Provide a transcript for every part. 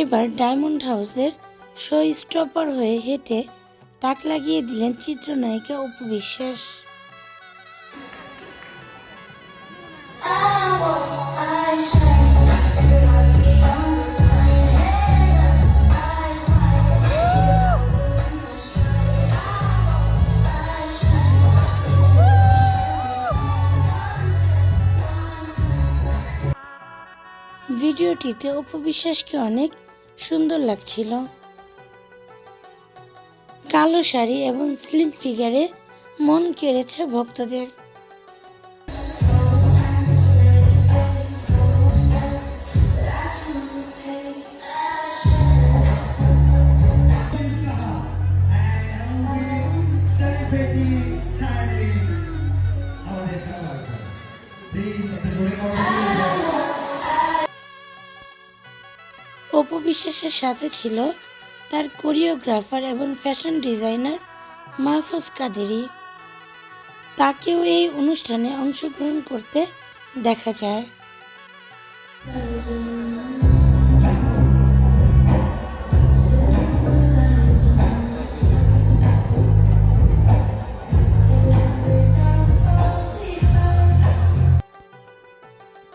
এবার ডায়মন্ড হাউসের show stopper হয়ে হেঁটে তাক লাগিয়ে দিলেন চিত্রনায়িকা অপু বিশ্বাস। ভিডিওটিতে অপু বিশ্বাসকে অনেক সুন্দর লাগছিল। কালো শাড়ি এবং স্লিম ফিগারে মন কেড়েছে ভক্তদের। অপু বিশ্বাসের সাথে ছিল তার কোরিওগ্রাফার এবং ফ্যাশন ডিজাইনার মাহফুজ কাদেরী। তাকেও এই অনুষ্ঠানে অংশগ্রহণ করতে দেখা যায়।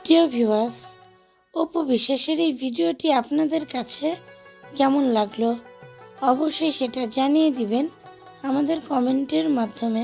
প্রিয় ভিউয়ার্স, অপু বিশ্বাসের এই ভিডিওটি আপনাদের কাছে কেমন লাগলো অবশ্যই সেটা জানিয়ে দিবেন আমাদের কমেন্টের মাধ্যমে।